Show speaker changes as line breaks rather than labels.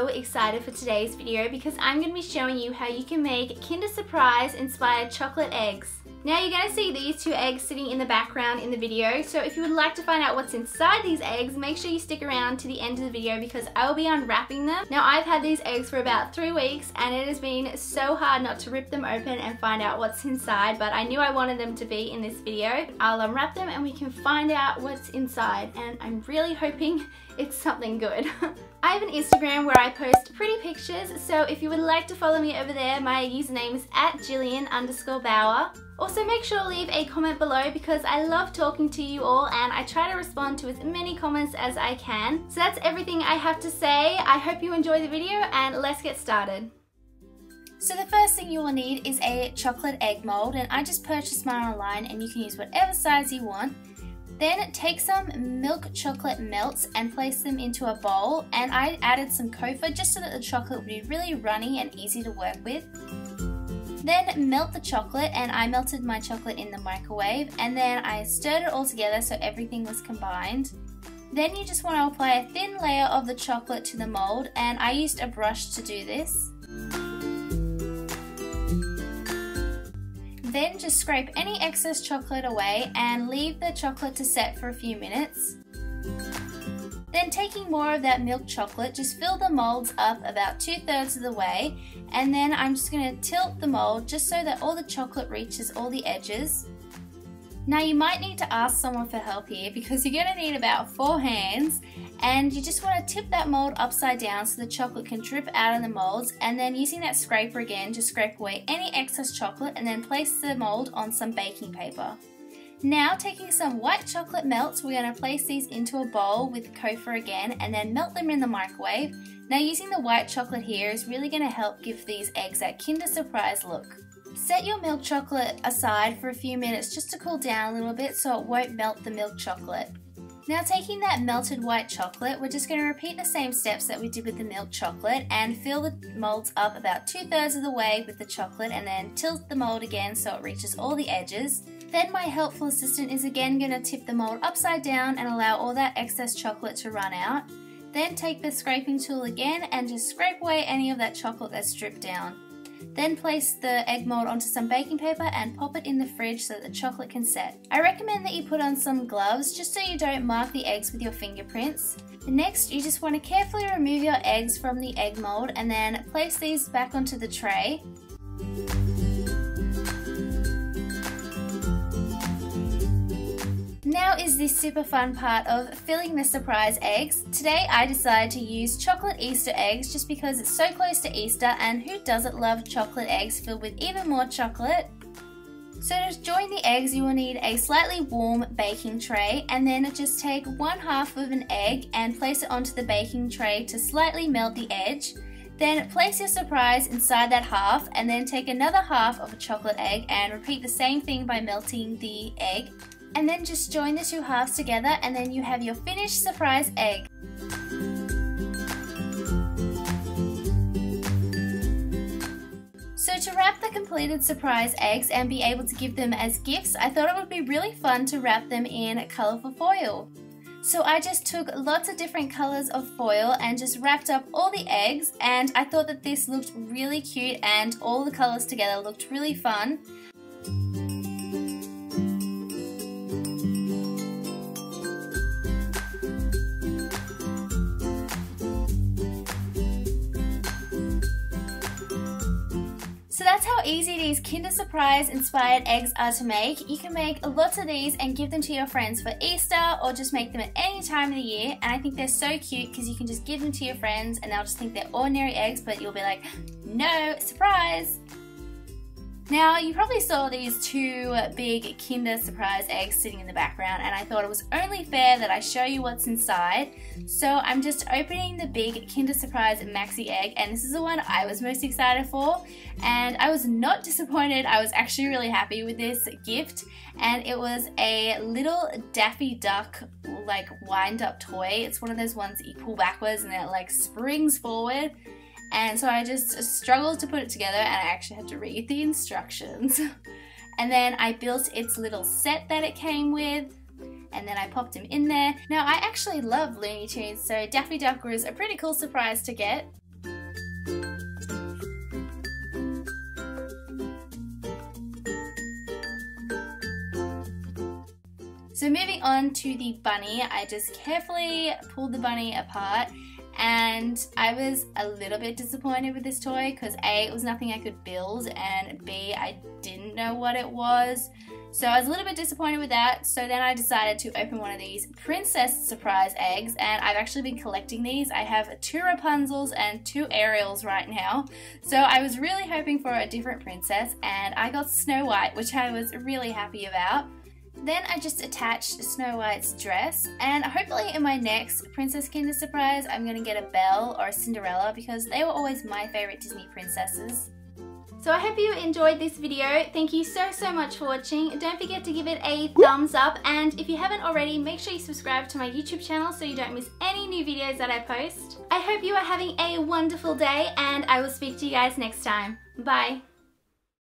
so excited for today's video because I'm going to be showing you how you can make Kinder Surprise inspired chocolate eggs. Now you're going to see these two eggs sitting in the background in the video, so if you would like to find out what's inside these eggs, make sure you stick around to the end of the video because I will be unwrapping them. Now I've had these eggs for about 3 weeks and it has been so hard not to rip them open and find out what's inside, but I knew I wanted them to be in this video. I'll unwrap them and we can find out what's inside, and I'm really hoping it's something good. I have an Instagram where I post pretty pictures, so if you would like to follow me over there, my username is @Gillian_Bauer. Also make sure to leave a comment below because I love talking to you all and I try to respond to as many comments as I can. So that's everything I have to say. I hope you enjoy the video and let's get started. So the first thing you will need is a chocolate egg mold, and I just purchased mine online and you can use whatever size you want. Then take some milk chocolate melts and place them into a bowl, and I added some Carefree just so that the chocolate would be really runny and easy to work with. Then melt the chocolate, and I melted my chocolate in the microwave, and then I stirred it all together so everything was combined. Then you just want to apply a thin layer of the chocolate to the mold, and I used a brush to do this. Then just scrape any excess chocolate away and leave the chocolate to set for a few minutes. Then taking more of that milk chocolate, just fill the molds up about 2/3 of the way, and then I'm just going to tilt the mold just so that all the chocolate reaches all the edges. Now you might need to ask someone for help here because you're going to need about 4 hands, and you just want to tip that mold upside down so the chocolate can drip out of the molds, and then using that scraper again to scrape away any excess chocolate and then place the mold on some baking paper. Now taking some white chocolate melts, we're going to place these into a bowl with Carefree again and then melt them in the microwave. Now using the white chocolate here is really going to help give these eggs that Kinder Surprise look. Set your milk chocolate aside for a few minutes just to cool down a little bit so it won't melt the milk chocolate. Now taking that melted white chocolate, we're just going to repeat the same steps that we did with the milk chocolate and fill the molds up about 2/3 of the way with the chocolate, and then tilt the mold again so it reaches all the edges. Then my helpful assistant is again going to tip the mold upside down and allow all that excess chocolate to run out. Then take the scraping tool again and just scrape away any of that chocolate that's dripped down. Then place the egg mold onto some baking paper and pop it in the fridge so that the chocolate can set. I recommend that you put on some gloves just so you don't mark the eggs with your fingerprints. Next, you just want to carefully remove your eggs from the egg mold and then place these back onto the tray. Now is this super fun part of filling the surprise eggs. Today I decided to use chocolate Easter eggs just because it's so close to Easter, and who doesn't love chocolate eggs filled with even more chocolate? So to join the eggs you will need a slightly warm baking tray, and then just take 1/2 of an egg and place it onto the baking tray to slightly melt the edge. Then place your surprise inside that half, and then take another half of a chocolate egg and repeat the same thing by melting the egg. And then just join the 2 halves together, and then you have your finished surprise egg. So to wrap the completed surprise eggs and be able to give them as gifts, I thought it would be really fun to wrap them in colourful foil. So I just took lots of different colours of foil and just wrapped up all the eggs, and I thought that this looked really cute and all the colours together looked really fun. So that's how easy these Kinder Surprise inspired eggs are to make. You can make lots of these and give them to your friends for Easter, or just make them at any time of the year, and I think they're so cute because you can just give them to your friends and they'll just think they're ordinary eggs, but you'll be like, no, surprise! Now, you probably saw these 2 big Kinder Surprise eggs sitting in the background, and I thought it was only fair that I show you what's inside. So I'm just opening the big Kinder Surprise Maxi egg, and this is the one I was most excited for, and I was not disappointed. I was actually really happy with this gift, and it was a little Daffy Duck like wind up toy. It's one of those ones that you pull backwards and then it like springs forward. And so I just struggled to put it together, and I actually had to read the instructions. And then I built its little set that it came with, and then I popped him in there. Now I actually love Looney Tunes, so Daffy Duck was a pretty cool surprise to get. So moving on to the bunny, I just carefully pulled the bunny apart, and I was a little bit disappointed with this toy because A, it was nothing I could build, and B, I didn't know what it was. So I was a little bit disappointed with that, so then I decided to open one of these princess surprise eggs, and I've actually been collecting these. I have 2 Rapunzels and 2 Ariels right now, so I was really hoping for a different princess, and I got Snow White, which I was really happy about. Then I just attached Snow White's dress, and hopefully in my next Princess Kinder Surprise I'm going to get a Belle or a Cinderella because they were always my favourite Disney princesses. So I hope you enjoyed this video. Thank you so much for watching. Don't forget to give it a thumbs up, and if you haven't already, make sure you subscribe to my YouTube channel so you don't miss any new videos that I post. I hope you are having a wonderful day, and I will speak to you guys next time. Bye!